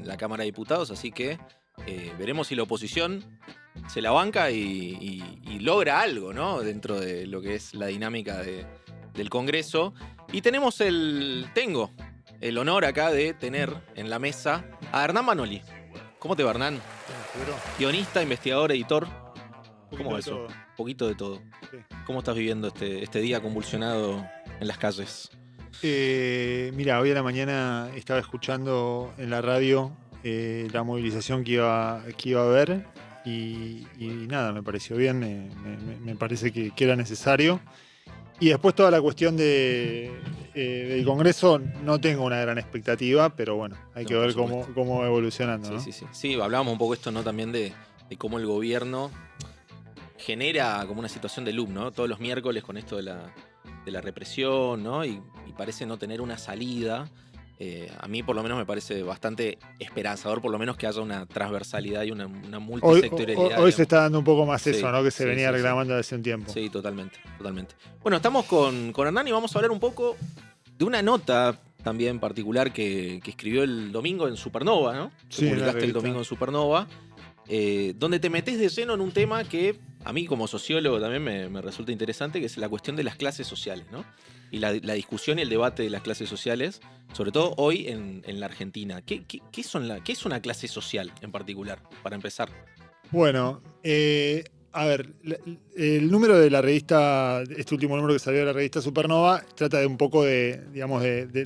en la Cámara de Diputados, así que veremos si la oposición se la banca y logra algo, ¿no? Dentro de lo que es la dinámica del Congreso. Y tengo el honor acá de tener en la mesa a Hernán Manoli. ¿Cómo te va, Hernán? Guionista, investigador, editor. ¿Cómo va eso? Un poquito de todo. Sí. ¿Cómo estás viviendo este día convulsionado en las calles? Mira, hoy a la mañana estaba escuchando en la radio la movilización que iba a haber y nada, me pareció bien, me parece que era necesario. Y después toda la cuestión del Congreso, no tengo una gran expectativa, pero bueno, hay que ver cómo va evolucionando, ¿no? Sí, hablábamos un poco esto, ¿no? También de cómo el gobierno genera como una situación de loop, ¿no? Todos los miércoles con esto de la represión, ¿no? Y parece no tener una salida. A mí por lo menos me parece bastante esperanzador, por lo menos que haya una transversalidad y una multisectorialidad. Hoy se está dando un poco más eso, ¿no? Que se sí, venía sí, reclamando desde un tiempo. Sí, totalmente. Bueno, estamos con Hernán y vamos a hablar un poco de una nota también particular que escribió el domingo en Supernova, ¿no? Sí, publicaste el domingo en Supernova, donde te metés de lleno en un tema que a mí como sociólogo también me resulta interesante, que es la cuestión de las clases sociales, ¿no? Y la discusión y el debate de las clases sociales, sobre todo hoy en la Argentina. ¿Qué es una clase social en particular, para empezar? Bueno, a ver, el número de la revista, este último número que salió de la revista Supernova, trata de un poco de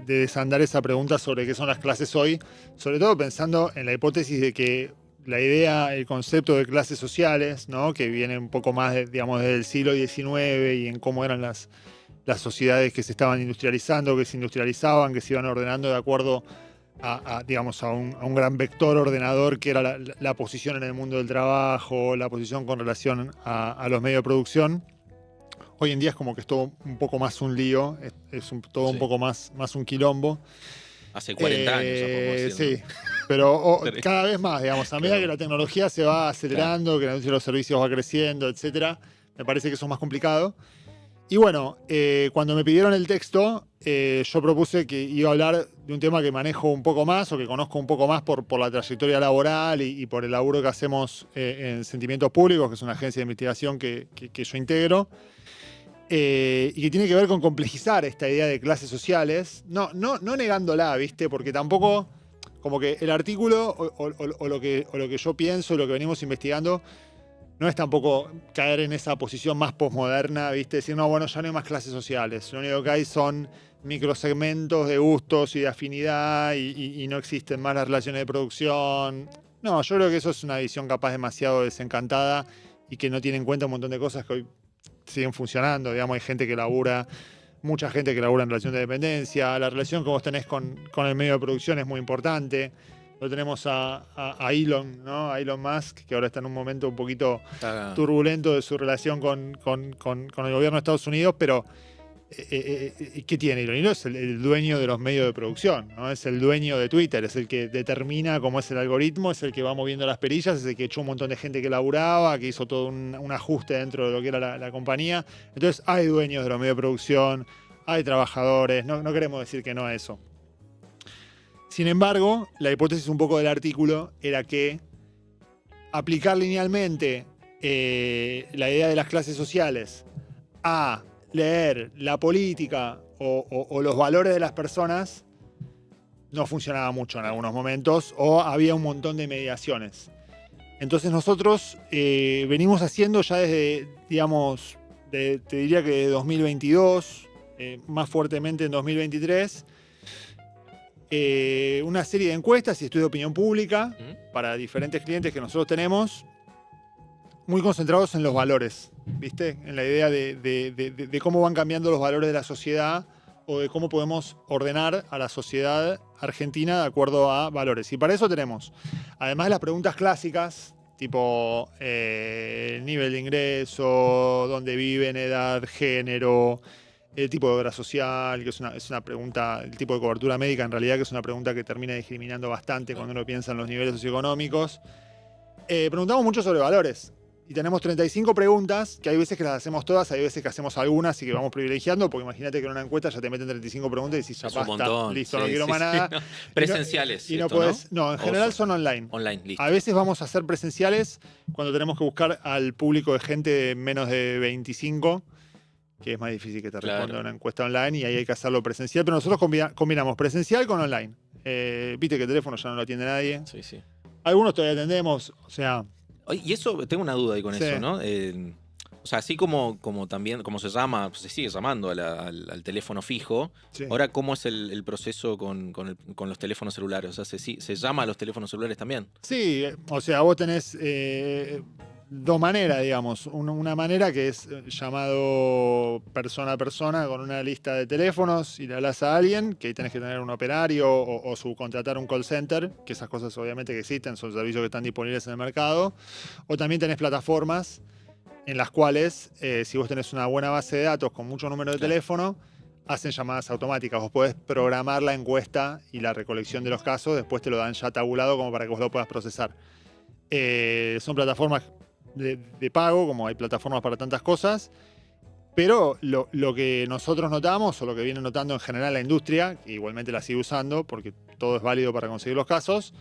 desandar esa pregunta sobre qué son las clases hoy, sobre todo pensando en la hipótesis de que la idea, el concepto de clases sociales, ¿no? Que viene un poco más, desde el siglo XIX y en cómo eran las sociedades que se estaban industrializando, que se industrializaban, que se iban ordenando de acuerdo a un gran vector ordenador que era la posición en el mundo del trabajo, la posición con relación a los medios de producción. Hoy en día es como que es todo un poco más un lío, todo un poco más un quilombo. Hace 40 años, podemos decir, sí, ¿no? pero cada vez más, a medida que la tecnología se va acelerando, que la industria de los servicios va creciendo, etcétera, me parece que eso es más complicado. Y bueno, cuando me pidieron el texto, yo propuse que iba a hablar de un tema que manejo un poco más o que conozco un poco más por la trayectoria laboral y por el laburo que hacemos en Sentimientos Públicos, que es una agencia de investigación que yo integro, y que tiene que ver con complejizar esta idea de clases sociales, no negándola, ¿viste? Porque tampoco, como que el artículo o lo que yo pienso, lo que venimos investigando, no es tampoco caer en esa posición más posmoderna, ¿viste? Decir, no, bueno, ya no hay más clases sociales. Lo único que hay son microsegmentos de gustos y de afinidad y no existen más las relaciones de producción. No, yo creo que eso es una visión capaz demasiado desencantada y que no tiene en cuenta un montón de cosas que hoy siguen funcionando. Hay gente que labura, mucha gente que labura en relación de dependencia. La relación que vos tenés con el medio de producción es muy importante. Lo tenemos a Elon, ¿no? A Elon Musk, que ahora está en un momento un poquito turbulento de su relación con el gobierno de Estados Unidos, pero ¿qué tiene Elon? Elon es el dueño de los medios de producción, ¿no? Es el dueño de Twitter, es el que determina cómo es el algoritmo, es el que va moviendo las perillas, es el que echó un montón de gente que laburaba, que hizo todo un ajuste dentro de lo que era la compañía. Entonces hay dueños de los medios de producción, hay trabajadores, no queremos decir que no a eso. Sin embargo, la hipótesis un poco del artículo era que aplicar linealmente la idea de las clases sociales a leer la política o los valores de las personas no funcionaba mucho en algunos momentos o había un montón de mediaciones. Entonces nosotros venimos haciendo ya desde, te diría que de 2022, más fuertemente en 2023, una serie de encuestas y estudios de opinión pública para diferentes clientes que nosotros tenemos, muy concentrados en los valores, ¿viste? En la idea de cómo van cambiando los valores de la sociedad o de cómo podemos ordenar a la sociedad argentina de acuerdo a valores. Y para eso tenemos, además de las preguntas clásicas, tipo nivel de ingreso, dónde viven, edad, género, el tipo de obra social, que es una pregunta, el tipo de cobertura médica en realidad, que es una pregunta que termina discriminando bastante cuando uno piensa en los niveles socioeconómicos. Preguntamos mucho sobre valores. y tenemos 35 preguntas, que hay veces que las hacemos todas, hay veces que hacemos algunas y que vamos privilegiando, porque imagínate que en una encuesta ya te meten 35 preguntas y decís, ya Es un basta, montón. listo, Sí, no quiero sí, más sí, nada. no. Presenciales. Y no esto, podés, no, en general son son online. online, listo. A veces vamos a hacer presenciales cuando tenemos que buscar al público de gente de menos de 25, que es más difícil que te responda Claro. una encuesta online y ahí hay que hacerlo presencial, pero nosotros combinamos presencial con online. Viste que el teléfono ya no lo atiende nadie. Sí, sí. Algunos todavía atendemos, o sea... Oye, y eso, tengo una duda ahí con Sí. eso, ¿no? O sea, así como también, como se llama, se sigue llamando al teléfono fijo, Sí. ahora, ¿cómo es el proceso con los teléfonos celulares? O sea, ¿se llama a los teléfonos celulares también? Sí, o sea, vos tenés dos maneras, digamos. Una manera que es llamado persona a persona con una lista de teléfonos y le hablas a alguien, que ahí tenés que tener un operario o subcontratar un call center, que esas cosas obviamente que existen, son servicios que están disponibles en el mercado. O también tenés plataformas en las cuales, si vos tenés una buena base de datos con mucho número de Claro. teléfono, hacen llamadas automáticas. Vos podés programar la encuesta y la recolección de los casos, después te lo dan ya tabulado como para que vos lo puedas procesar. Son plataformas de pago, como hay plataformas para tantas cosas, pero lo que nosotros notamos, o lo que viene notando en general la industria, que igualmente la sigue usando, porque todo es válido para conseguir los casos,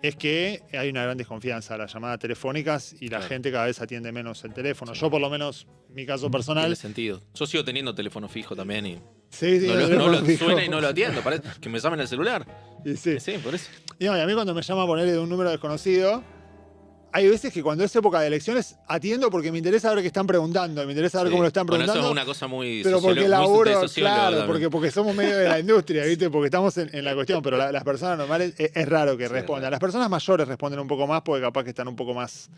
es que hay una gran desconfianza a las llamadas telefónicas y la Claro. gente cada vez atiende menos el teléfono. Sí. Yo, por lo menos, mi caso personal... Tiene sentido. Yo sigo teniendo teléfono fijo también y Sí, no lo teléfono fijo. suena y no lo atiendo. Parece que me llamen el celular. Y sí. Sí, por eso. Y no, y a mí cuando me llama a ponerle de un número desconocido, hay veces que cuando es época de elecciones atiendo porque me interesa ver qué están preguntando, me interesa ver Sí. cómo lo están Bueno, preguntando. eso es una cosa muy Pero porque muy laburo, de sociólogo claro, también. porque somos medio de la industria, ¿viste? Porque estamos en la cuestión, pero las personas normales es raro que Sí, respondan. raro. Las personas mayores responden un poco más porque capaz que están un poco más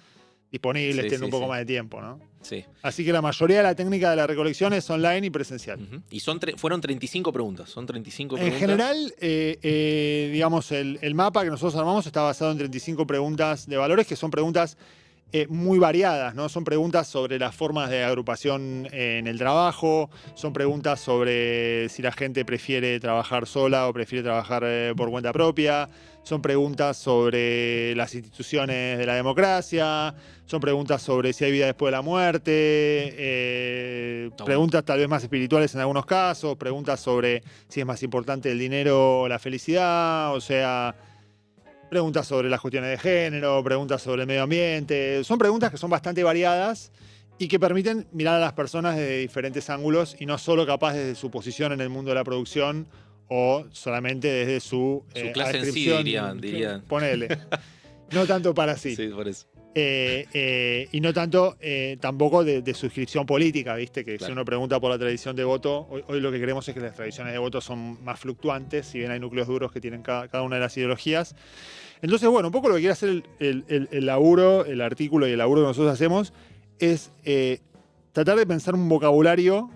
disponibles, Sí, tienen sí, un poco sí. más de tiempo, ¿no? Sí. Así que la mayoría de la técnica de la recolección es online y presencial. Ujú. Y fueron 35 preguntas. Son 35 En preguntas. general, digamos, el mapa que nosotros armamos está basado en 35 preguntas de valores, que son preguntas muy variadas, ¿no? Son preguntas sobre las formas de agrupación en el trabajo, son preguntas sobre si la gente prefiere trabajar sola o prefiere trabajar por cuenta propia, son preguntas sobre las instituciones de la democracia, son preguntas sobre si hay vida después de la muerte, preguntas tal vez más espirituales en algunos casos, preguntas sobre si es más importante el dinero o la felicidad, o sea... Preguntas sobre las cuestiones de género, preguntas sobre el medio ambiente. Son preguntas que son bastante variadas y que permiten mirar a las personas desde diferentes ángulos y no solo capaz desde su posición en el mundo de la producción o solamente desde su clase en sí, adscripción, dirían. Ponele. No tanto para sí. Sí, por eso. Y no tanto tampoco de suscripción política, ¿viste? Que Claro. si uno pregunta por la tradición de voto, hoy lo que creemos es que las tradiciones de voto son más fluctuantes, si bien hay núcleos duros que tienen cada una de las ideologías. Entonces, bueno, un poco lo que quiere hacer el laburo, el artículo y el laburo que nosotros hacemos es tratar de pensar un vocabulario.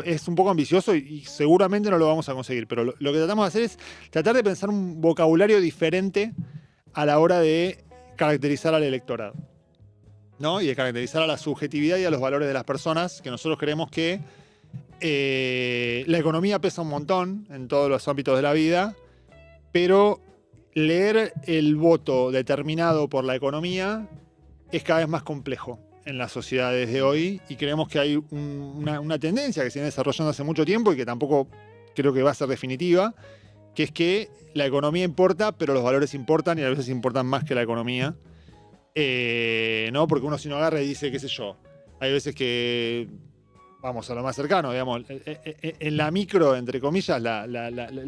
Es un poco ambicioso y seguramente no lo vamos a conseguir, pero lo que tratamos de hacer es tratar de pensar un vocabulario diferente a la hora de caracterizar al electorado, ¿no? Y de caracterizar a la subjetividad y a los valores de las personas, que nosotros creemos que la economía pesa un montón en todos los ámbitos de la vida, pero leer el voto determinado por la economía es cada vez más complejo en las sociedades de hoy y creemos que hay una tendencia que se viene desarrollando hace mucho tiempo y que tampoco creo que va a ser definitiva, que es que la economía importa, pero los valores importan y a veces importan más que la economía. ¿No? Porque uno si no agarra y dice, qué sé yo, hay veces que, vamos a lo más cercano, digamos, en la micro, entre comillas, la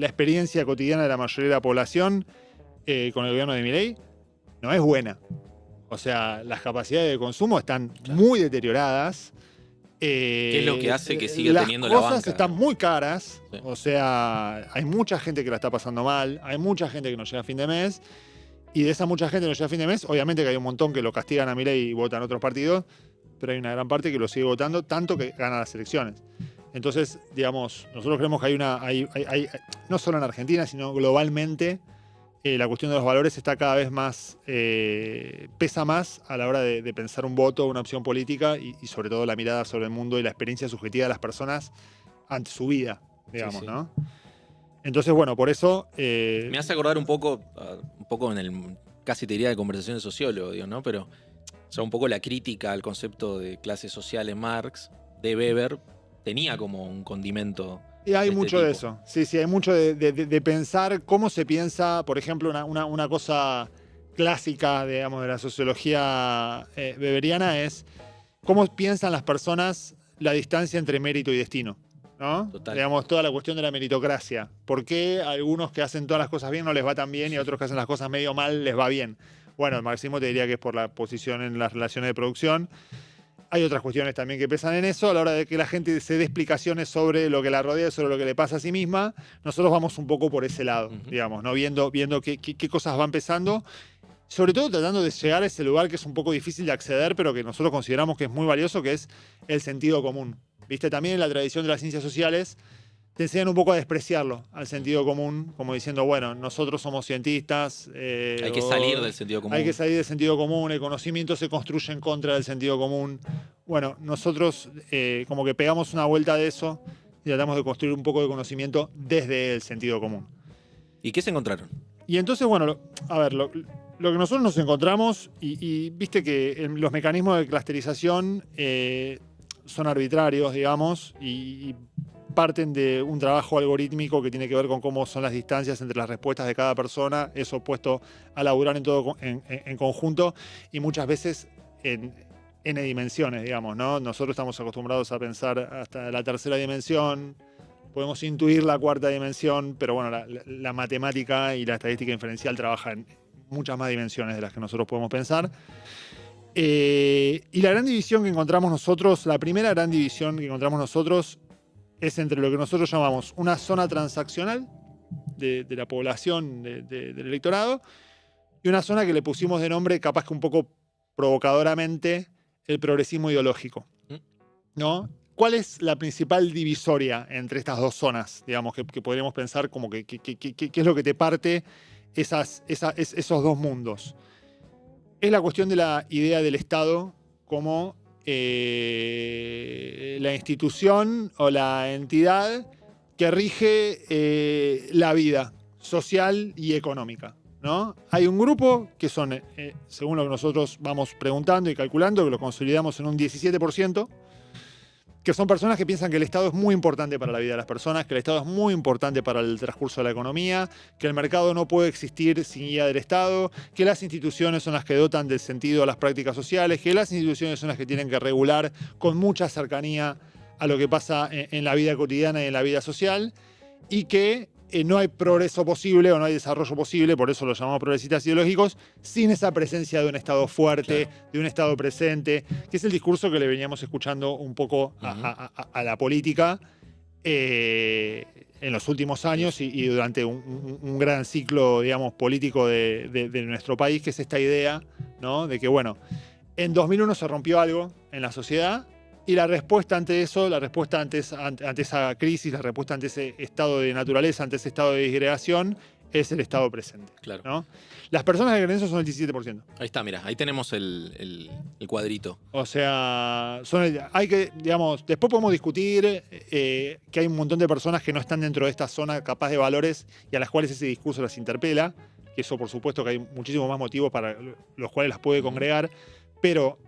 experiencia cotidiana de la mayoría de la población con el gobierno de Milei no es buena. O sea, las capacidades de consumo están muy deterioradas. ¿Qué es lo que hace que siga las teniendo la banca? Las cosas están muy caras, Sí. o sea, hay mucha gente que la está pasando mal, hay mucha gente que no llega a fin de mes, y de esa mucha gente que no llega a fin de mes, obviamente que hay un montón que lo castigan a Milei y votan otros partidos, pero hay una gran parte que lo sigue votando, tanto que gana las elecciones. Entonces, digamos, nosotros creemos que hay no solo en Argentina, sino globalmente, la cuestión de los valores está cada vez más, pesa más a la hora de pensar un voto, una opción política y sobre todo la mirada sobre el mundo y la experiencia subjetiva de las personas ante su vida, digamos, Sí. ¿no? Entonces, bueno, por eso... Me hace acordar un poco en el, casi te diría de conversación de sociólogo, digo, ¿no? Pero O sea, un poco la crítica al concepto de clase social en Marx, de Weber, tenía como un condimento. Y hay de este mucho de tipo. eso. Sí, hay mucho de pensar cómo se piensa, por ejemplo, una cosa clásica, digamos, de la sociología weberiana es cómo piensan las personas la distancia entre mérito y destino, ¿no? Total. Digamos, toda la cuestión de la meritocracia. ¿Por qué a algunos que hacen todas las cosas bien no les va tan bien y a otros que hacen las cosas medio mal les va bien? Bueno, el marxismo te diría que es por la posición en las relaciones de producción. Hay otras cuestiones también que pesan en eso. A la hora de que la gente se dé explicaciones sobre lo que la rodea, sobre lo que le pasa a sí misma, nosotros vamos un poco por ese lado, digamos, ¿no? Viendo qué cosas van pesando. Sobre todo tratando de llegar a ese lugar que es un poco difícil de acceder, pero que nosotros consideramos que es muy valioso, que es el sentido común. ¿Viste? También en la tradición de las ciencias sociales te enseñan un poco a despreciarlo, al sentido común, como diciendo, bueno, nosotros somos cientistas. Hay que salir del sentido común. Hay que salir del sentido común, el conocimiento se construye en contra del sentido común. Bueno, nosotros como que pegamos una vuelta de eso y tratamos de construir un poco de conocimiento desde el sentido común. ¿Y qué se encontraron? Y entonces, bueno, lo que nosotros nos encontramos, y viste que los mecanismos de clusterización son arbitrarios, digamos, y parten de un trabajo algorítmico que tiene que ver con cómo son las distancias entre las respuestas de cada persona, eso puesto a laburar en conjunto y muchas veces en N dimensiones, digamos, ¿no? Nosotros estamos acostumbrados a pensar hasta la tercera dimensión, podemos intuir la cuarta dimensión, pero bueno, la matemática y la estadística inferencial trabajan en muchas más dimensiones de las que nosotros podemos pensar. Y la gran división que encontramos nosotros, la primera gran división que encontramos nosotros es entre lo que nosotros llamamos una zona transaccional de la población del electorado y una zona que le pusimos de nombre, capaz que un poco provocadoramente, el progresismo ideológico, ¿no? ¿Cuál es la principal divisoria entre estas dos zonas, digamos, que podríamos pensar como qué es lo que te parte esos dos mundos? Es la cuestión de la idea del Estado como la institución o la entidad que rige la vida social y económica, ¿no? Hay un grupo que son, según lo que nosotros vamos preguntando y calculando, que lo consolidamos en un 17%, que son personas que piensan que el Estado es muy importante para la vida de las personas, que el Estado es muy importante para el transcurso de la economía, que el mercado no puede existir sin guía del Estado, que las instituciones son las que dotan del sentido a las prácticas sociales, que las instituciones son las que tienen que regular con mucha cercanía a lo que pasa en la vida cotidiana y en la vida social, y que no hay progreso posible o no hay desarrollo posible, por eso lo llamamos progresistas ideológicos, sin esa presencia de un Estado fuerte, claro, de un Estado presente, que es el discurso que le veníamos escuchando un poco a la política en los últimos años y durante un gran ciclo, digamos, político de nuestro país, que es esta idea, ¿no? De que, bueno, en 2001 se rompió algo en la sociedad. Y la respuesta ante eso, la respuesta ante esa crisis, la respuesta ante ese estado de naturaleza, ante ese estado de disgregación, es el estado presente. Claro. ¿No? Las personas que creen eso son el 17%. Ahí está, mira, ahí tenemos el cuadrito. O sea, hay que, digamos, después podemos discutir que hay un montón de personas que no están dentro de esta zona capaz de valores y a las cuales ese discurso las interpela, que eso por supuesto que hay muchísimos más motivos para los cuales las puede congregar. Pero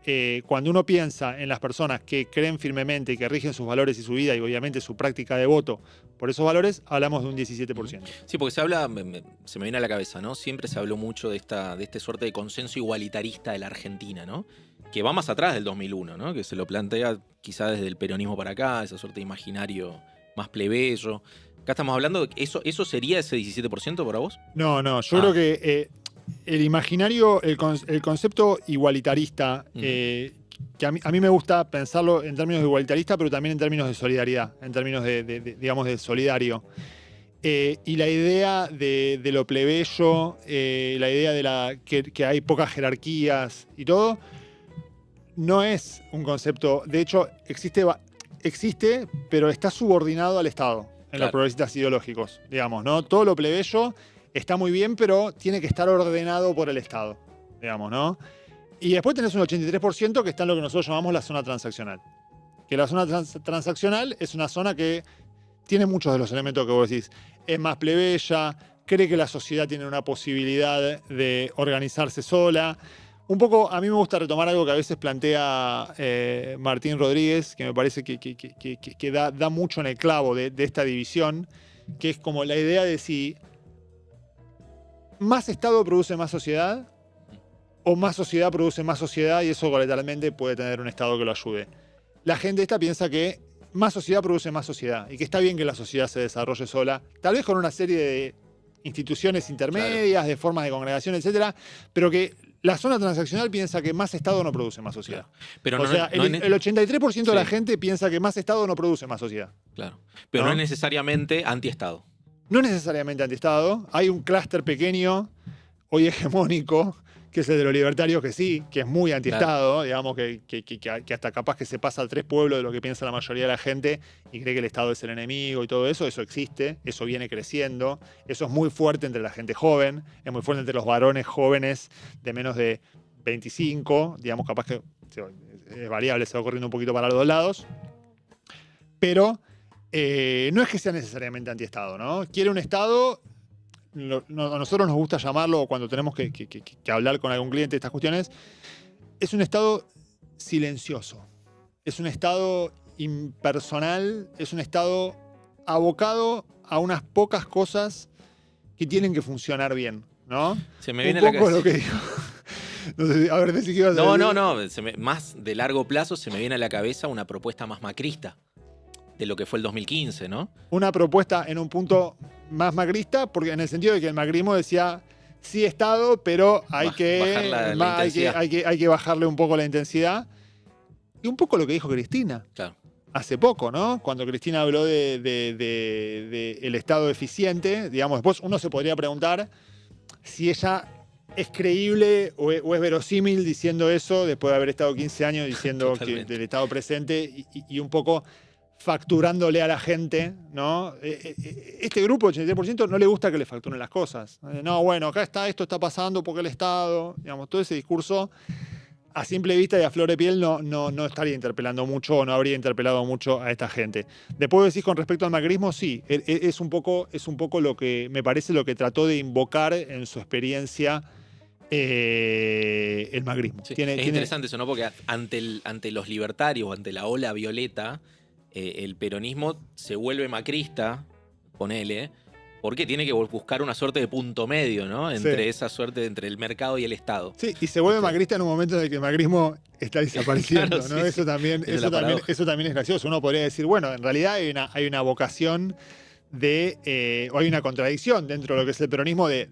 cuando uno piensa en las personas que creen firmemente y que rigen sus valores y su vida y obviamente su práctica de voto por esos valores, hablamos de un 17%. Sí, porque se habla, se me viene a la cabeza, ¿no? Siempre se habló mucho de este suerte de consenso igualitarista de la Argentina, ¿no? Que va más atrás del 2001, ¿no? Que se lo plantea quizá desde el peronismo para acá, esa suerte de imaginario más plebeyo. Acá estamos hablando, ¿eso sería ese 17% para vos? No, yo creo que el imaginario, el concepto igualitarista, que a mí me gusta pensarlo en términos de igualitarista, pero también en términos de solidaridad, en términos digamos, de solidario. Y la idea de lo plebeyo, la idea de que hay pocas jerarquías y todo, no es un concepto. De hecho, existe, pero está subordinado al Estado en los progresistas ideológicos, digamos, ¿no? Todo lo plebeyo está muy bien, pero tiene que estar ordenado por el Estado, digamos, ¿no? Y después tenés un 83% que está en lo que nosotros llamamos la zona transaccional. Que la zona transaccional es una zona que tiene muchos de los elementos que vos decís. Es más plebeya, cree que la sociedad tiene una posibilidad de organizarse sola. Un poco, a mí me gusta retomar algo que a veces plantea Martín Rodríguez, que me parece que da mucho en el clavo de esta división, que es como la idea de si más Estado produce más sociedad o más sociedad produce más sociedad y eso colateralmente puede tener un Estado que lo ayude. La gente esta piensa que más sociedad produce más sociedad y que está bien que la sociedad se desarrolle sola, tal vez con una serie de instituciones intermedias, claro, de formas de congregación, etcétera, pero que la zona transaccional piensa que más Estado no produce más sociedad. Claro. Pero o sea, el 83% de la gente piensa que más Estado no produce más sociedad. Claro. Pero no es necesariamente anti-Estado. No necesariamente anti-Estado. Hay un clúster pequeño, hoy hegemónico, que es el de los libertarios, que sí, que es muy anti-Estado, claro, digamos, que hasta capaz que se pasa al tres pueblos de lo que piensa la mayoría de la gente y cree que el Estado es el enemigo y todo eso. Eso existe, eso viene creciendo, eso es muy fuerte entre la gente joven, es muy fuerte entre los varones jóvenes de menos de 25, digamos, capaz que es variable, se va corriendo un poquito para los dos lados, pero no es que sea necesariamente anti-Estado, ¿no? Quiere un Estado... A nosotros nos gusta llamarlo cuando tenemos que hablar con algún cliente de estas cuestiones, es un Estado silencioso, es un Estado impersonal, es un Estado abocado a unas pocas cosas que tienen que funcionar bien, ¿no? Se me viene un poco lo que digo. No sé, a ver, decí qué ibas a decir. No. Más de largo plazo se me viene a la cabeza una propuesta más macrista de lo que fue el 2015, ¿no? Una propuesta en un punto más macrista, porque en el sentido de que el macrismo decía sí Estado, pero hay que bajarle un poco la intensidad. Y un poco lo que dijo Cristina. Claro. Hace poco, ¿no? Cuando Cristina habló de el Estado eficiente, digamos, después uno se podría preguntar si ella es creíble o es verosímil diciendo eso después de haber estado 15 años diciendo que del Estado presente y un poco facturándole a la gente, ¿no? Este grupo, 83%, no le gusta que le facturen las cosas. No, bueno, acá está, esto está pasando porque el Estado, digamos, todo ese discurso a simple vista y a flor de piel no estaría interpelando mucho o no habría interpelado mucho a esta gente. Después decís con respecto al macrismo, sí, es un poco lo que me parece lo que trató de invocar en su experiencia el macrismo. Sí, es interesante eso, ¿no? Porque ante los libertarios, ante la ola violeta, el peronismo se vuelve macrista, ponele, porque tiene que buscar una suerte de punto medio, ¿no? Entre esa suerte, entre el mercado y el Estado. Sí, y se vuelve macrista en un momento en el que el macrismo está desapareciendo, claro, ¿no? Sí, eso también es gracioso. Uno podría decir, bueno, en realidad hay una vocación o hay una contradicción dentro de lo que es el peronismo de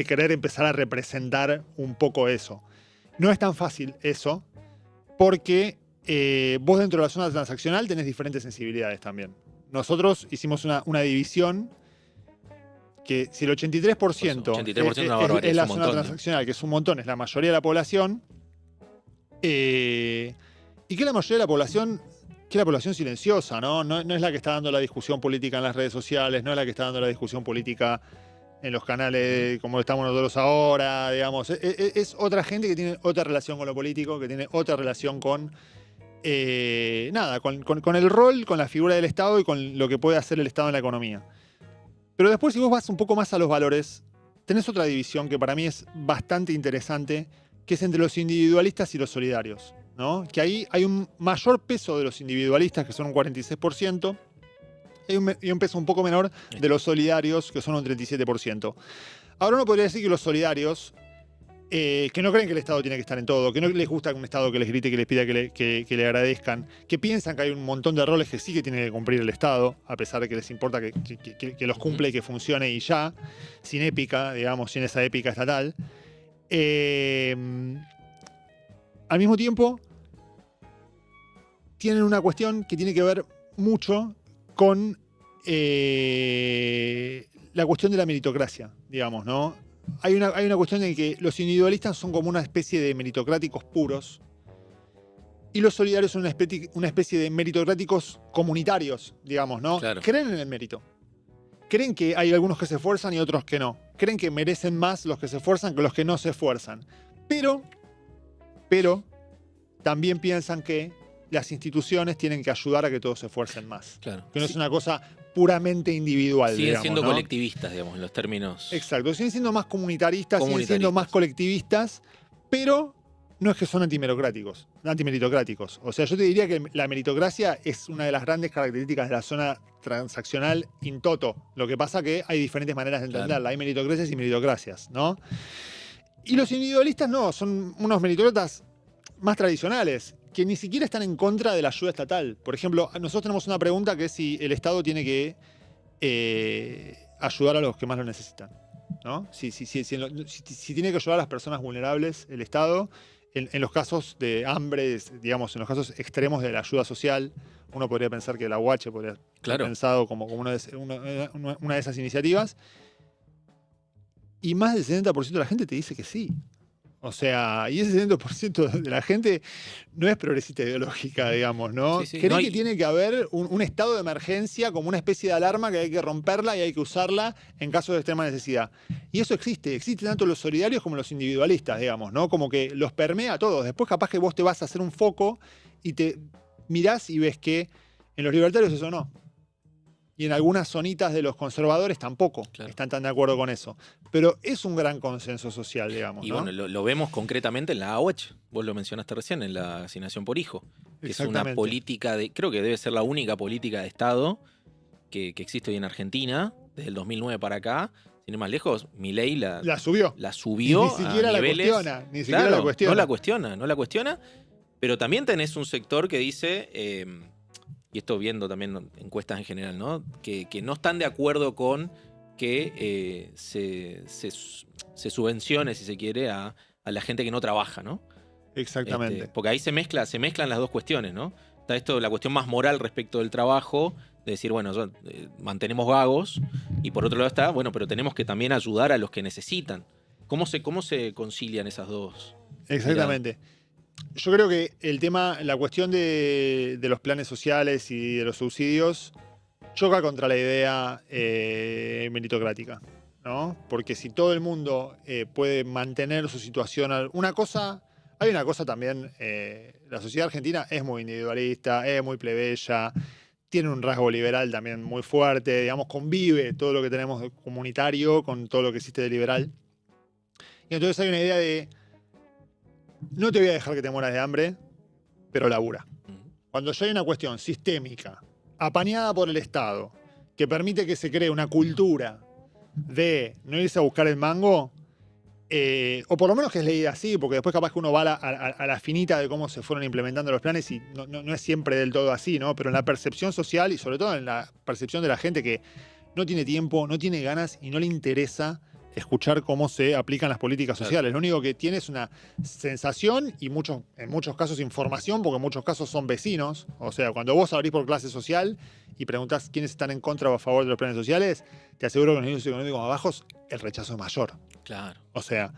querer empezar a representar un poco eso. No es tan fácil eso, porque vos dentro de la zona transaccional tenés diferentes sensibilidades también. Nosotros hicimos una división que si el 83%, es la zona transaccional, que es un montón, es la mayoría de la población, y que la mayoría de la población, que es la población silenciosa, ¿no? No es la que está dando la discusión política en las redes sociales, no es la que está dando la discusión política en los canales como estamos nosotros ahora, digamos. Es otra gente que tiene otra relación con lo político, que tiene otra relación con con el rol, con la figura del Estado y con lo que puede hacer el Estado en la economía. Pero después, si vos vas un poco más a los valores, tenés otra división que para mí es bastante interesante, que es entre los individualistas y los solidarios, ¿no? Que ahí hay un mayor peso de los individualistas, que son un 46%, y un peso un poco menor de los solidarios, que son un 37%. Ahora uno podría decir que los solidarios, que no creen que el Estado tiene que estar en todo, que no les gusta un Estado que les grite, que les pida que le agradezcan, que piensan que hay un montón de roles que sí que tiene que cumplir el Estado, a pesar de que les importa que los cumple y que funcione y ya, sin épica, digamos, sin esa épica estatal. Al mismo tiempo, tienen una cuestión que tiene que ver mucho con la cuestión de la meritocracia, digamos, ¿no? Hay una cuestión en que los individualistas son como una especie de meritocráticos puros y los solidarios son una especie de meritocráticos comunitarios, digamos, ¿no? Claro. Creen en el mérito. Creen que hay algunos que se esfuerzan y otros que no. Creen que merecen más los que se esfuerzan que los que no se esfuerzan. Pero también piensan que las instituciones tienen que ayudar a que todos se esfuercen más. Claro. Que no es una cosa puramente individual. Siguen siendo colectivistas, digamos, en los términos. Exacto, siguen siendo más comunitaristas, siguen siendo más colectivistas, pero no es que son antimeritocráticos. O sea, yo te diría que la meritocracia es una de las grandes características de la zona transaccional in toto. Lo que pasa que hay diferentes maneras de entenderla. Claro. Hay meritocracias y meritocracias, ¿no? Y los individualistas no, son unos meritócratas más tradicionales, que ni siquiera están en contra de la ayuda estatal. Por ejemplo, nosotros tenemos una pregunta que es si el Estado tiene que ayudar a los que más lo necesitan, ¿no? Si tiene que ayudar a las personas vulnerables el Estado en los casos de hambre, digamos, en los casos extremos de la ayuda social. Uno podría pensar que la UH podría ser pensado como una de esas iniciativas. Y más del 70% de la gente te dice que sí. O sea, y ese 70% de la gente no es progresista ideológica, digamos, ¿no? Cree que tiene que haber un estado de emergencia como una especie de alarma que hay que romperla y hay que usarla en caso de extrema necesidad. Y eso existe tanto los solidarios como los individualistas, digamos, ¿no? Como que los permea a todos. Después capaz que vos te vas a hacer un foco y te mirás y ves que en los libertarios eso no. Y en algunas zonitas de los conservadores tampoco están tan de acuerdo con eso. Pero es un gran consenso social, digamos. Y ¿no? bueno, lo vemos concretamente en la AUH. Vos lo mencionaste recién, en la asignación por hijo. Que es una política creo que debe ser la única política de Estado que existe hoy en Argentina, desde el 2009 para acá. Sin ir más lejos, Milei la subió. Y ni siquiera la cuestiona. Ni siquiera la cuestiona. No la cuestiona. Pero también tenés un sector que dice... y esto viendo también encuestas en general, ¿no? Que no están de acuerdo con que se subvencione, si se quiere, a la gente que no trabaja, ¿no? Exactamente. Porque ahí se mezclan las dos cuestiones, ¿no? Está esto, la cuestión más moral respecto del trabajo, de decir, bueno, mantenemos vagos, y por otro lado está, bueno, pero tenemos que también ayudar a los que necesitan. ¿Cómo se concilian esas dos? Exactamente. Miradas? Yo creo que la cuestión de los planes sociales y de los subsidios choca contra la idea meritocrática, ¿no? Porque si todo el mundo puede mantener su situación... Hay una cosa también, la sociedad argentina es muy individualista, es muy plebeya, tiene un rasgo liberal también muy fuerte, digamos, convive todo lo que tenemos de comunitario con todo lo que existe de liberal. Y entonces hay una idea de... No te voy a dejar que te mueras de hambre, pero labura. Cuando ya hay una cuestión sistémica, apañada por el Estado, que permite que se cree una cultura de no irse a buscar el mango, o por lo menos que es leída así, porque después capaz que uno va a la finita de cómo se fueron implementando los planes y no es siempre del todo así, ¿no? Pero en la percepción social y sobre todo en la percepción de la gente que no tiene tiempo, no tiene ganas y no le interesa escuchar cómo se aplican las políticas sociales. Lo único que tiene es una sensación y en muchos casos información, porque en muchos casos son vecinos. O sea, cuando vos abrís por clase social y preguntás quiénes están en contra o a favor de los planes sociales, te aseguro que en los niveles económicos más bajos el rechazo es mayor. Claro. O sea,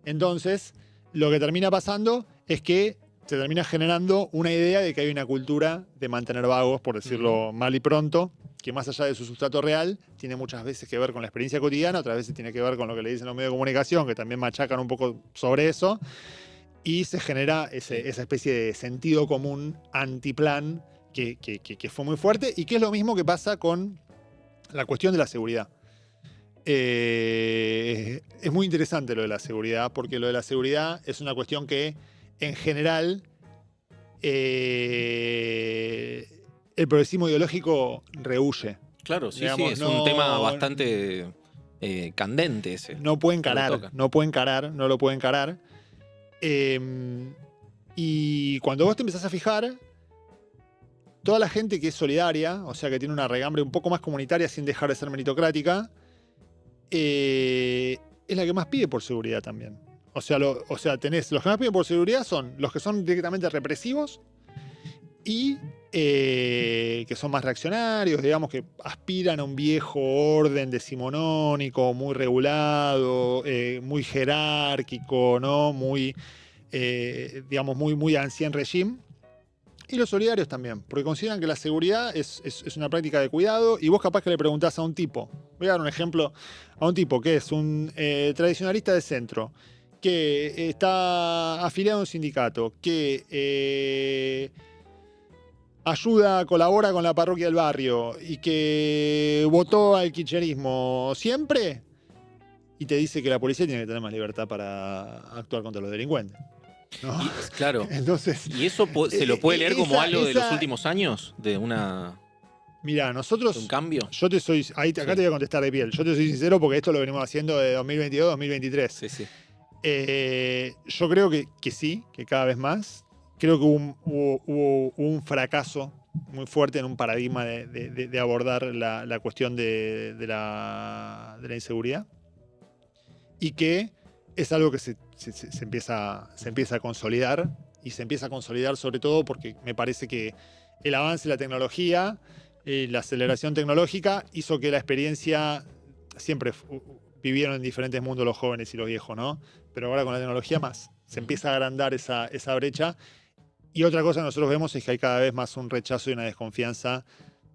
entonces lo que termina pasando es que se termina generando una idea de que hay una cultura de mantener vagos, por decirlo mal y pronto, que más allá de su sustrato real, tiene muchas veces que ver con la experiencia cotidiana, otras veces tiene que ver con lo que le dicen los medios de comunicación, que también machacan un poco sobre eso, y se genera esa especie de sentido común antiplan que fue muy fuerte, y que es lo mismo que pasa con la cuestión de la seguridad. Es muy interesante lo de la seguridad, porque lo de la seguridad es una cuestión que, en general, el progresismo ideológico rehuye. Claro, sí, digamos, sí, es un tema bastante candente ese. No lo puede encarar. Y cuando vos te empezás a fijar, toda la gente que es solidaria, o sea, que tiene una regambre un poco más comunitaria sin dejar de ser meritocrática, es la que más pide por seguridad también. O sea, tenés los que más piden por seguridad son los que son directamente represivos y que son más reaccionarios, digamos, que aspiran a un viejo orden decimonónico, muy regulado, muy jerárquico, ¿no? Muy, digamos, muy ancien regime. Y los solidarios también, porque consideran que la seguridad es una práctica de cuidado, y vos capaz que le preguntás a un tipo, voy a dar un ejemplo, a un tipo que es un tradicionalista de centro, que está afiliado a un sindicato, que colabora con la parroquia del barrio y que votó al kirchnerismo siempre, y te dice que la policía tiene que tener más libertad para actuar contra los delincuentes. ¿no? Claro. Entonces, ¿Y eso se lo puede leer como algo de los esa- últimos años? ¿De un mirá, nosotros, cambio? acá te voy a contestar de piel. Yo te soy sincero porque esto lo venimos haciendo de 2022 2023. Sí, sí. Yo creo que sí, que cada vez más. Creo que hubo un fracaso muy fuerte en un paradigma de abordar la cuestión de la inseguridad. Y que es algo que se empieza a consolidar. Y se empieza a consolidar sobre todo porque me parece que el avance de la tecnología, la aceleración tecnológica, hizo que la experiencia siempre vivieron en diferentes mundos los jóvenes y los viejos, ¿no? Pero ahora con la tecnología más. Se empieza a agrandar esa brecha. Y otra cosa que nosotros vemos es que hay cada vez más un rechazo y una desconfianza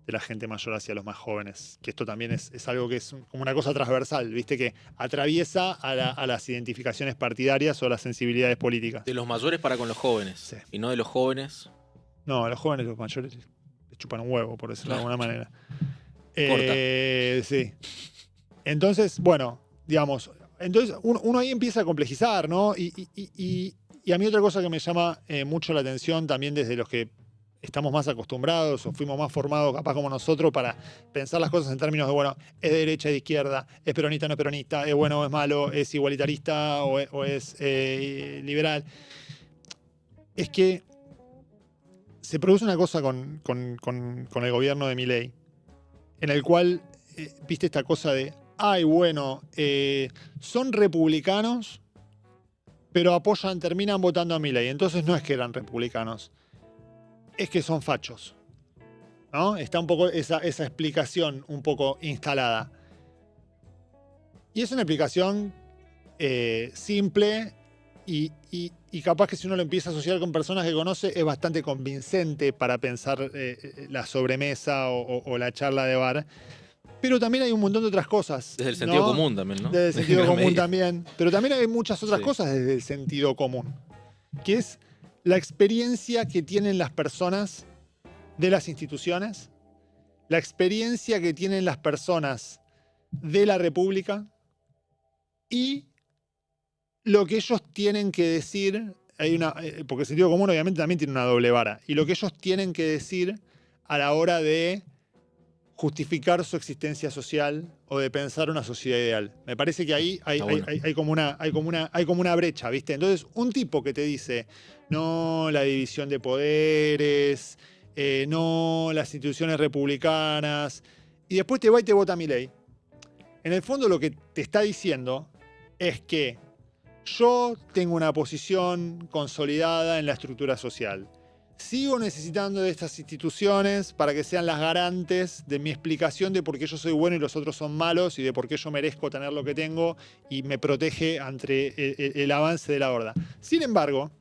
de la gente mayor hacia los más jóvenes. Que esto también es algo que es como una cosa transversal, ¿viste? Que atraviesa a las identificaciones partidarias o a las sensibilidades políticas. De los mayores para con los jóvenes. Sí. Y no de los jóvenes. No, a los jóvenes, los mayores, les chupan un huevo, por decirlo de alguna manera. Corta. Sí. Entonces, bueno, digamos, entonces uno ahí empieza a complejizar, ¿no? Y a mí otra cosa que me llama mucho la atención también desde los que estamos más acostumbrados o fuimos más formados capaz como nosotros para pensar las cosas en términos de, bueno, es de derecha, es de izquierda, es peronista, no es peronista, es bueno o es malo, es igualitarista o es liberal. Es que se produce una cosa con el gobierno de Milei, en el cual, viste esta cosa de, ay, bueno, son republicanos, pero terminan votando a Milei. Entonces no es que eran republicanos, es que son fachos, ¿no? Está un poco esa explicación un poco instalada. Y es una explicación simple y capaz que si uno lo empieza a asociar con personas que conoce es bastante convincente para pensar la sobremesa o la charla de bar. Pero también hay un montón de otras cosas. Desde el sentido común también, ¿no? Desde el sentido común también. Pero también hay muchas otras cosas desde el sentido común. Que es la experiencia que tienen las personas de las instituciones, la experiencia que tienen las personas de la República y lo que ellos tienen que decir. Porque el sentido común obviamente también tiene una doble vara. Y lo que ellos tienen que decir a la hora de justificar su existencia social o de pensar una sociedad ideal. Me parece que ahí hay como una brecha, ¿viste? Entonces, un tipo que te dice, no, la división de poderes, no, las instituciones republicanas, y después te va y te vota Milei. En el fondo lo que te está diciendo es que yo tengo una posición consolidada en la estructura social. Sigo necesitando de estas instituciones para que sean las garantes de mi explicación de por qué yo soy bueno y los otros son malos y de por qué yo merezco tener lo que tengo y me protege ante el avance de la horda. Sin embargo,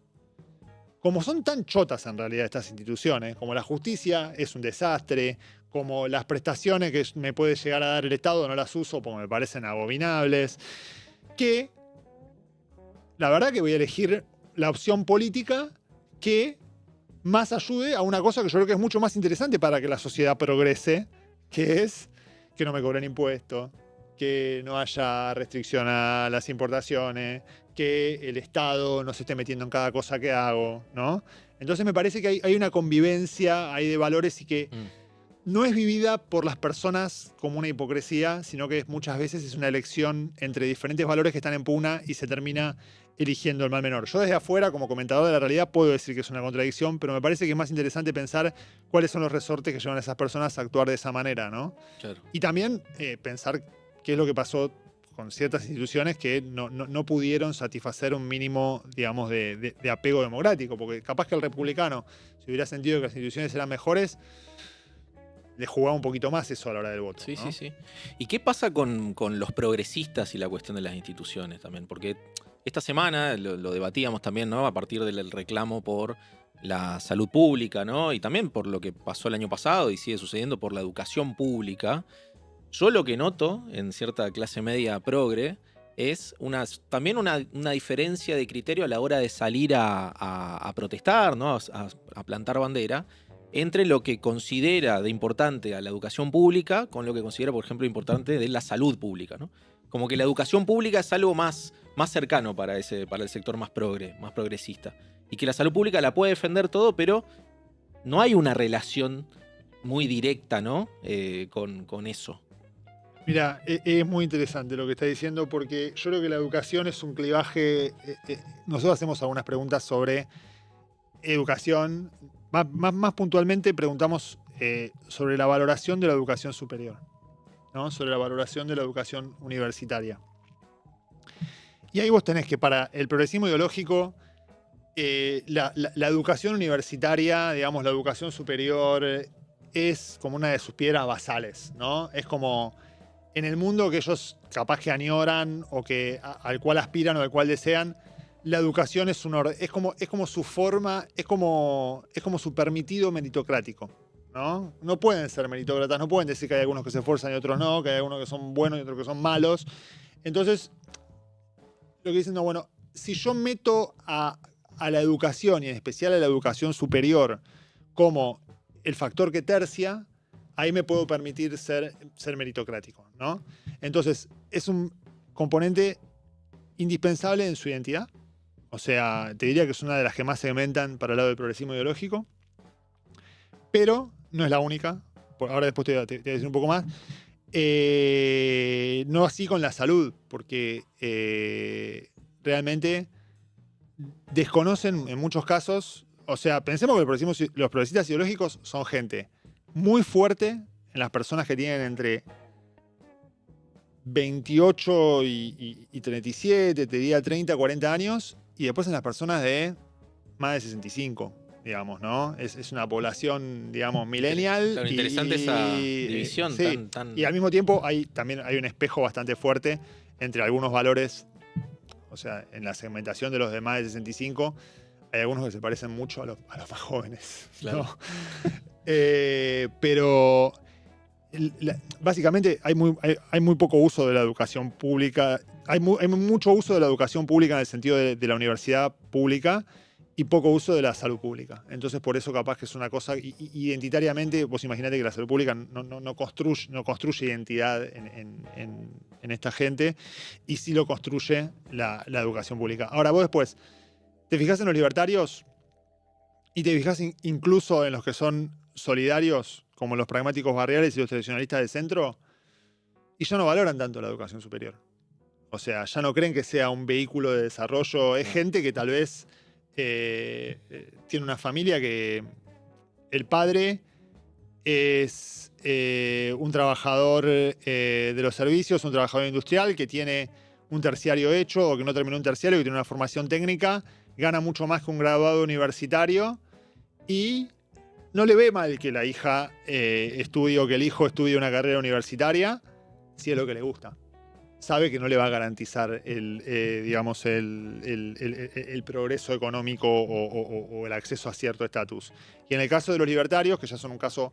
como son tan chotas en realidad estas instituciones, como la justicia es un desastre, como las prestaciones que me puede llegar a dar el Estado no las uso porque me parecen abominables, que la verdad que voy a elegir la opción política que más ayude a una cosa que yo creo que es mucho más interesante para que la sociedad progrese, que es que no me cobren impuestos, que no haya restricción a las importaciones, que el Estado no se esté metiendo en cada cosa que hago, ¿no? Entonces me parece que hay una convivencia ahí de valores y que no es vivida por las personas como una hipocresía, sino que muchas veces es una elección entre diferentes valores que están en pugna y se termina eligiendo el mal menor. Yo desde afuera, como comentador de la realidad, puedo decir que es una contradicción, pero me parece que es más interesante pensar cuáles son los resortes que llevan a esas personas a actuar de esa manera, ¿no? Claro. Y también pensar qué es lo que pasó con ciertas instituciones que no pudieron satisfacer un mínimo, digamos, de apego democrático, porque capaz que el republicano, si hubiera sentido que las instituciones eran mejores, le jugaba un poquito más eso a la hora del voto. Sí, ¿no? sí. ¿Y qué pasa con los progresistas y la cuestión de las instituciones también? Porque esta semana lo debatíamos también, ¿no? A partir del reclamo por la salud pública, ¿no? Y también por lo que pasó el año pasado y sigue sucediendo por la educación pública. Yo lo que noto en cierta clase media progre es también una diferencia de criterio a la hora de salir a protestar, ¿no? A plantar bandera, entre lo que considera de importante a la educación pública con lo que considera, por ejemplo, importante de la salud pública, ¿no? como que la educación pública es algo más cercano para el sector más progresista. Y que la salud pública la puede defender todo, pero no hay una relación muy directa, ¿no? Con eso. Mira, es muy interesante lo que está diciendo porque yo creo que la educación es un clivaje. Nosotros hacemos algunas preguntas sobre educación. Más puntualmente preguntamos sobre la valoración de la educación superior, ¿no? Sobre la valoración de la educación universitaria. Y ahí vos tenés que para el progresismo ideológico, la educación universitaria, digamos, la educación superior, es como una de sus piedras basales, ¿no? Es como en el mundo que ellos capaz que añoran o que al cual aspiran o al cual desean, la educación es como su forma, es como su permitido meritocrático, ¿no? No pueden ser meritócratas, no pueden decir que hay algunos que se esfuerzan y otros no, que hay algunos que son buenos y otros que son malos. Entonces, lo que dicen, no, bueno, si yo meto a la educación y en especial a la educación superior como el factor que tercia, ahí me puedo permitir ser meritocrático, ¿no? Entonces, es un componente indispensable en su identidad. O sea, te diría que es una de las que más segmentan para el lado del progresismo ideológico. Pero no es la única. Ahora después te voy a decir un poco más. No así con la salud, porque realmente desconocen en muchos casos. O sea, pensemos que los progresistas ideológicos son gente muy fuerte en las personas que tienen entre 28 y 37, te diría 30, 40 años, y después en las personas de más de 65, digamos, ¿no? Es una población, digamos, millennial. Claro, interesante esa división sí, tan... Y al mismo tiempo también hay un espejo bastante fuerte entre algunos valores, o sea, en la segmentación de los de más de 65, hay algunos que se parecen mucho a los más jóvenes, claro. ¿no? Pero básicamente hay muy poco uso de la educación pública. Hay mucho uso de la educación pública en el sentido de la universidad pública y poco uso de la salud pública. Entonces, por eso capaz que es una cosa identitariamente, vos imaginate que la salud pública no construye identidad en esta gente, y sí lo construye la educación pública. Ahora, vos después te fijás en los libertarios y te fijás incluso en los que son solidarios, como los pragmáticos barriales y los tradicionalistas del centro, y ya no valoran tanto la educación superior. O sea, ya no creen que sea un vehículo de desarrollo. Es gente que tal vez tiene una familia que el padre es un trabajador de los servicios, un trabajador industrial que tiene un terciario hecho o que no terminó un terciario, que tiene una formación técnica, gana mucho más que un graduado universitario y no le ve mal que la hija estudie o que el hijo estudie una carrera universitaria si es lo que le gusta. Sabe que no le va a garantizar el progreso económico o el acceso a cierto estatus. Y en el caso de los libertarios, que ya son un caso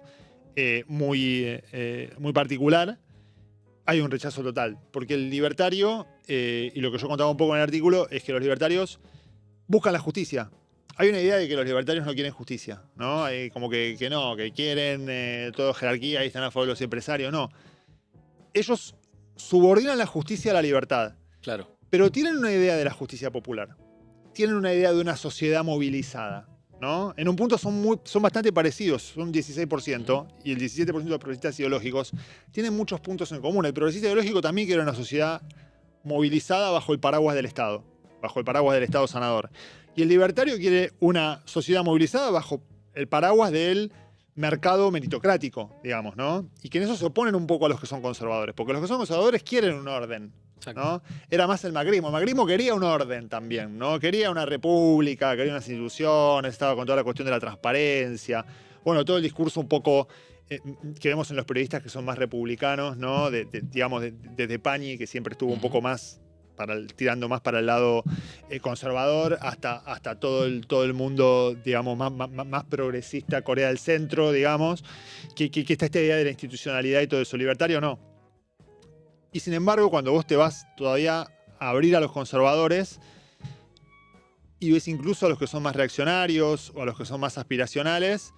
muy particular, hay un rechazo total. Porque el libertario, y lo que yo contaba un poco en el artículo, es que los libertarios buscan la justicia. Hay una idea de que los libertarios no quieren justicia, ¿no? Como que no, que quieren todo jerarquía y están a favor de los empresarios. No. Ellos subordinan la justicia a la libertad. Claro. Pero tienen una idea de la justicia popular. Tienen una idea de una sociedad movilizada, ¿no? En un punto son bastante parecidos, son 16%, y el 17% de los progresistas ideológicos tienen muchos puntos en común. El progresista ideológico también quiere una sociedad movilizada bajo el paraguas del Estado, bajo el paraguas del Estado sanador. Y el libertario quiere una sociedad movilizada bajo el paraguas del mercado meritocrático, digamos, ¿no? Y que en eso se oponen un poco a los que son conservadores, porque los que son conservadores quieren un orden, ¿no? Era más el macrismo. El macrismo quería un orden también, ¿no? Quería una república, quería unas instituciones, estaba con toda la cuestión de la transparencia. Bueno, todo el discurso un poco que vemos en los periodistas que son más republicanos, ¿no? Digamos, desde Pañi, que siempre estuvo un poco más tirando más para el lado conservador, hasta todo el mundo, digamos, más progresista, Corea del Centro, digamos, que está esta idea de la institucionalidad y todo eso. Libertario no. Y sin embargo, cuando vos te vas todavía a abrir a los conservadores y ves incluso a los que son más reaccionarios o a los que son más aspiracionales,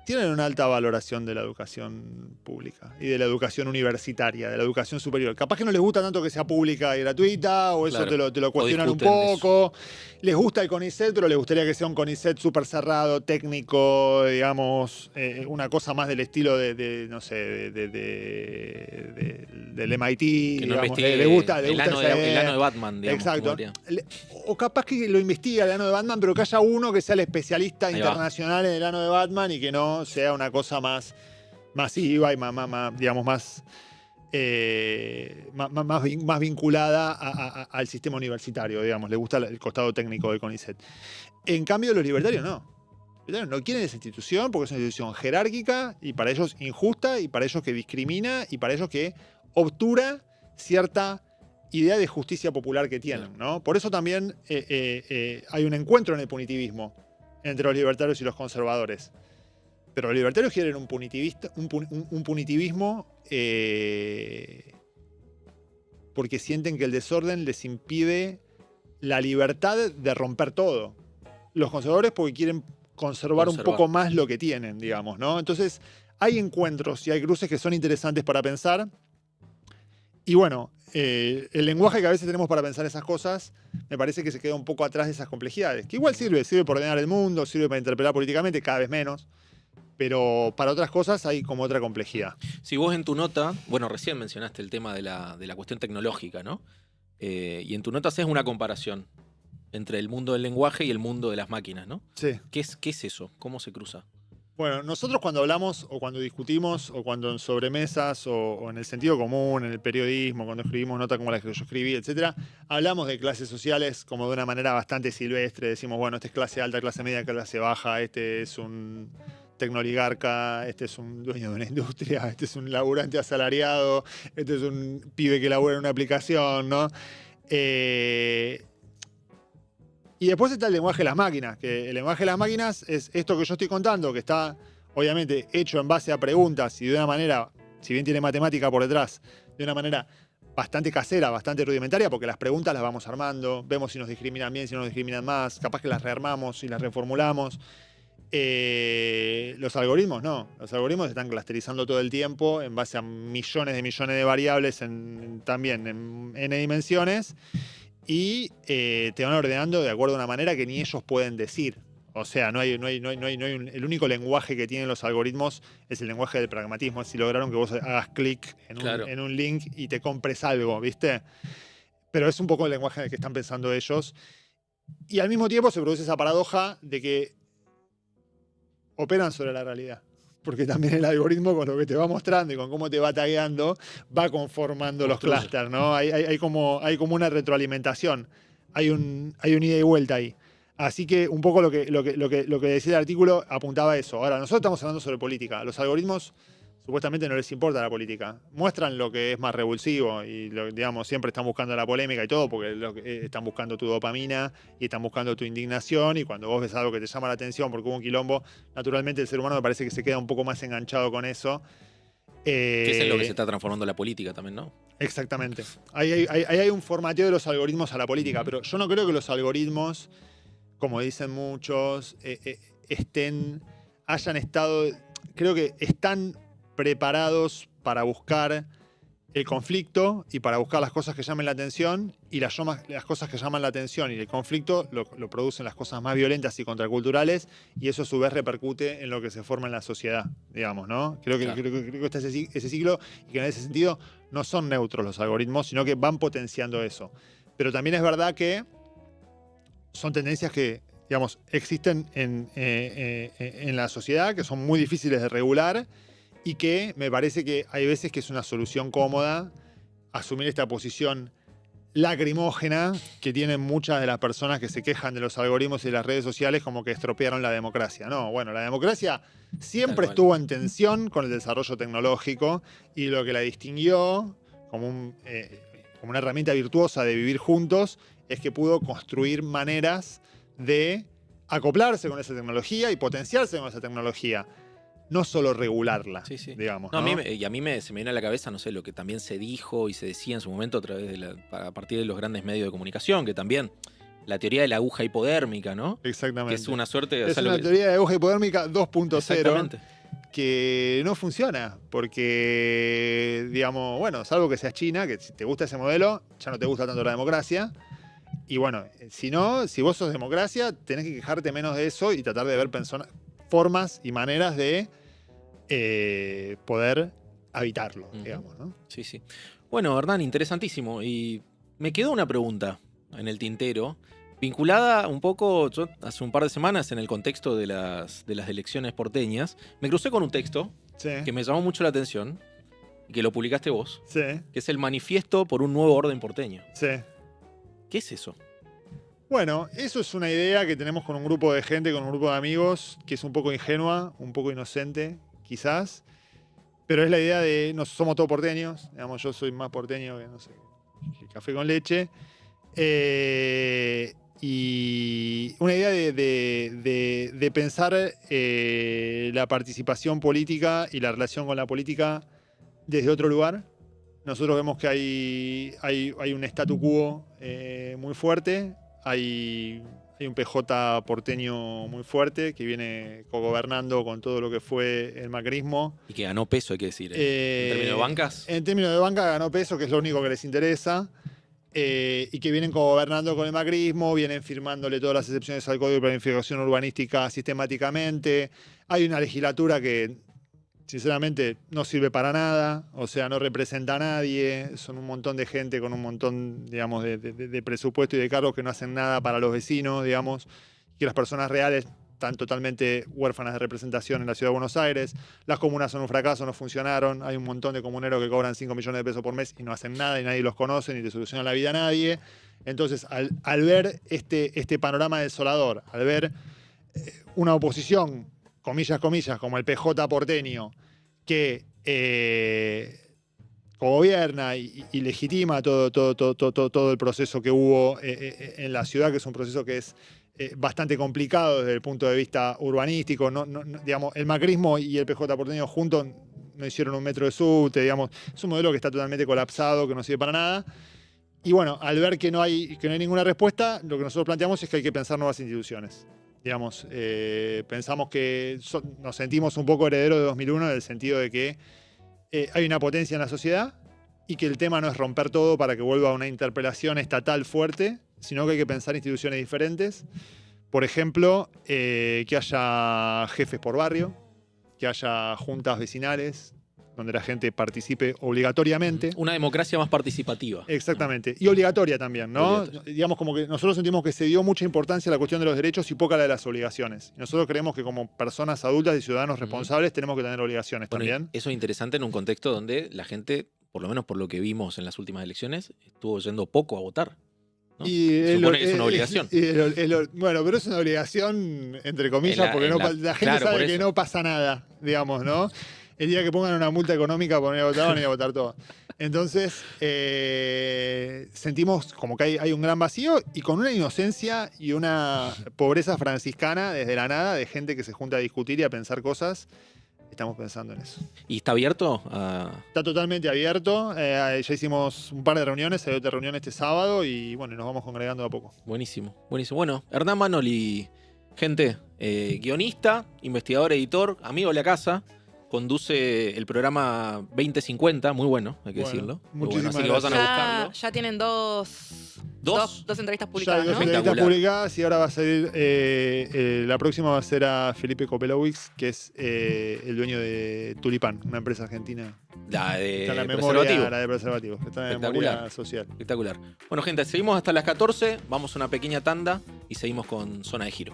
tienen una alta valoración de la educación pública y de la educación universitaria, de la educación superior. Capaz que no les gusta tanto que sea pública y gratuita, o eso Claro. te lo cuestionan un discuten de eso. poco. Les gusta el CONICET, pero les gustaría que sea un CONICET súper cerrado, técnico, digamos, una cosa más del estilo no sé, del MIT. Que no digamos. investigue Le gusta el ano esa el idea. ano de Batman, digamos. Exacto. como diría. O capaz que lo investiga el ano de Batman, pero que haya uno que sea el especialista Ahí va. internacional en el ano de Batman y que no sea una cosa más masiva y digamos, más vinculada al sistema universitario, digamos. Le gusta el costado técnico del CONICET. En cambio, los libertarios no. Los libertarios no quieren esa institución porque es una institución jerárquica y para ellos injusta y para ellos que discrimina y para ellos que obtura cierta idea de justicia popular que tienen, ¿no? Por eso también hay un encuentro en el punitivismo entre los libertarios y los conservadores. Pero los libertarios quieren un punitivismo porque sienten que el desorden les impide la libertad de romper todo. Los conservadores porque quieren conservar un poco más lo que tienen, digamos, ¿no? Entonces, hay encuentros y hay cruces que son interesantes para pensar. Y bueno, el lenguaje que a veces tenemos para pensar esas cosas me parece que se queda un poco atrás de esas complejidades. Que igual sirve para ordenar el mundo, sirve para interpelar políticamente, cada vez menos. Pero para otras cosas hay como otra complejidad. Si vos en tu nota, bueno, recién mencionaste el tema de la cuestión tecnológica, ¿no? Y en tu nota haces una comparación entre el mundo del lenguaje y el mundo de las máquinas, ¿no? Sí. ¿Qué es eso? ¿Cómo se cruza? Bueno, nosotros cuando hablamos o cuando discutimos o cuando en sobremesas o en el sentido común, en el periodismo, cuando escribimos notas como las que yo escribí, etcétera, hablamos de clases sociales como de una manera bastante silvestre. Decimos, bueno, este es clase alta, clase media, clase baja, este es un tecnoligarca, este es un dueño de una industria, este es un laburante asalariado, este es un pibe que labura en una aplicación, ¿no? Y después está el lenguaje de las máquinas, que el lenguaje de las máquinas es esto que yo estoy contando, que está obviamente hecho en base a preguntas y de una manera, si bien tiene matemática por detrás, de una manera bastante casera, bastante rudimentaria, porque las preguntas las vamos armando, vemos si nos discriminan bien, si no nos discriminan más, capaz que las rearmamos y las reformulamos. Los algoritmos no, los algoritmos se están clusterizando todo el tiempo en base a millones de variables también en n dimensiones y te van ordenando de acuerdo a una manera que ni ellos pueden decir. O sea, el único lenguaje que tienen los algoritmos es el lenguaje del pragmatismo. Es si lograron que vos hagas clic en un link y te compres algo, ¿viste? Pero es un poco el lenguaje en el que están pensando ellos. Y al mismo tiempo se produce esa paradoja de que operan sobre la realidad. Porque también el algoritmo, con lo que te va mostrando y con cómo te va tagueando, va conformando los clústeres, ¿no? Hay como una retroalimentación. Hay un ida y vuelta ahí. Así que un poco lo que decía el artículo apuntaba a eso. Ahora, nosotros estamos hablando sobre política. Los algoritmos supuestamente no les importa la política. Muestran lo que es más revulsivo y, digamos, siempre están buscando la polémica y todo porque están buscando tu dopamina y están buscando tu indignación y cuando vos ves algo que te llama la atención porque hubo un quilombo, naturalmente el ser humano me parece que se queda un poco más enganchado con eso. Que es en lo que se está transformando la política también, ¿no? Exactamente. Ahí hay un formateo de los algoritmos a la política, pero yo no creo que los algoritmos, como dicen muchos, hayan estado, creo que están preparados para buscar el conflicto y para buscar las cosas que llamen la atención y las cosas que llaman la atención y el conflicto lo producen las cosas más violentas y contraculturales y eso a su vez repercute en lo que se forma en la sociedad, digamos, ¿no? Creo que está ese ciclo y que en ese sentido no son neutros los algoritmos, sino que van potenciando eso. Pero también es verdad que son tendencias que, digamos, existen en la sociedad, que son muy difíciles de regular y que me parece que hay veces que es una solución cómoda asumir esta posición lacrimógena que tienen muchas de las personas que se quejan de los algoritmos y de las redes sociales como que estropearon la democracia. No, bueno, la democracia siempre estuvo en tensión con el desarrollo tecnológico y lo que la distinguió como una herramienta virtuosa de vivir juntos es que pudo construir maneras de acoplarse con esa tecnología y potenciarse con esa tecnología. No solo regularla, digamos. No, ¿no? A mí se me viene a la cabeza, no sé, lo que también se dijo y se decía en su momento a partir de los grandes medios de comunicación, que también la teoría de la aguja hipodérmica, ¿no? Exactamente. Que es una suerte... Es una teoría de aguja hipodérmica 2.0. Exactamente. que no funciona, porque, digamos, bueno, salvo que seas China, que si te gusta ese modelo, ya no te gusta tanto la democracia. Y bueno, si no, si vos sos democracia, tenés que quejarte menos de eso y tratar de ver formas y maneras de poder habitarlo, digamos, ¿no? Sí, sí. Bueno, Hernán, interesantísimo. Y me quedó una pregunta en el tintero, vinculada un poco, yo hace un par de semanas, en el contexto de las elecciones porteñas, me crucé con un texto Sí, que me llamó mucho la atención, y que lo publicaste vos, sí, que es el Manifiesto por un Nuevo Orden Porteño. sí. ¿Qué es eso? Bueno, eso es una idea que tenemos con un grupo de gente, con un grupo de amigos, que es un poco ingenua, un poco inocente, quizás. Pero es la idea de, no somos todos porteños, digamos, yo soy más porteño que, no sé, que café con leche. Y una idea de pensar la participación política y la relación con la política desde otro lugar. Nosotros vemos que hay un statu quo muy fuerte, hay un PJ porteño muy fuerte que viene cogobernando con todo lo que fue el macrismo. Y que ganó peso, hay que decir. ¿En términos de bancas? En términos de banca ganó peso, que es lo único que les interesa. Y que vienen gobernando con el macrismo, vienen firmándole todas las excepciones al Código de Planificación Urbanística sistemáticamente. Hay una legislatura que, sinceramente, no sirve para nada, o sea, no representa a nadie. Son un montón de gente con un montón, digamos, de presupuesto y de cargos que no hacen nada para los vecinos, digamos, que las personas reales están totalmente huérfanas de representación en la Ciudad de Buenos Aires. Las comunas son un fracaso, no funcionaron. Hay un montón de comuneros que cobran 5 millones de pesos por mes y no hacen nada y nadie los conoce ni le soluciona la vida a nadie. Entonces, al ver este panorama desolador, al ver una oposición, comillas, como el PJ porteño, que gobierna y legitima todo el proceso que hubo en la ciudad, que es un proceso que es bastante complicado desde el punto de vista urbanístico. Digamos, el macrismo y el PJ porteño juntos no hicieron un metro de subte, digamos. Es un modelo que está totalmente colapsado, que no sirve para nada. Y bueno, al ver que no hay ninguna respuesta, lo que nosotros planteamos es que hay que pensar nuevas instituciones. Digamos, pensamos que nos sentimos un poco herederos de 2001 en el sentido de que hay una potencia en la sociedad y que el tema no es romper todo para que vuelva a una interpelación estatal fuerte, sino que hay que pensar instituciones diferentes. Por ejemplo, que haya jefes por barrio, que haya juntas vecinales, donde la gente participe obligatoriamente. Una democracia más participativa. Exactamente. Y obligatoria también, ¿no? Obligatoria. Digamos, como que nosotros sentimos que se dio mucha importancia a la cuestión de los derechos y poca a la de las obligaciones. Y nosotros creemos que como personas adultas y ciudadanos responsables tenemos que tener obligaciones también. Eso es interesante en un contexto donde la gente, por lo menos por lo que vimos en las últimas elecciones, estuvo yendo poco a votar, ¿no? Se supone que es una obligación. Bueno, pero es una obligación, entre comillas, porque la gente sabe que no pasa nada, digamos, ¿no? El día que pongan una multa económica por no ir a votar, van a ir a votar todos. Entonces, sentimos como que hay un gran vacío y con una inocencia y una pobreza franciscana desde la nada, de gente que se junta a discutir y a pensar cosas. Estamos pensando en eso. ¿Y está abierto? Está totalmente abierto. Ya hicimos un par de reuniones, hay otra reunión este sábado y bueno, nos vamos congregando de a poco. Buenísimo, buenísimo. Bueno, Hernán Manoli, gente, guionista, investigador, editor, amigo de la casa. Conduce el programa 2050, muy bueno, hay que decirlo. Muy bueno, así que vayan a buscarlo. Ya tienen dos entrevistas publicadas, ya hay dos entrevistas publicadas y ahora va a salir, la próxima va a ser a Felipe Kopelowicz, que es el dueño de Tulipán, una empresa argentina. La de está en la preservativos. memoria, la de preservativos, que está en la memoria social. Espectacular. Bueno, gente, seguimos hasta las 14, vamos a una pequeña tanda y seguimos con Zona de Giro.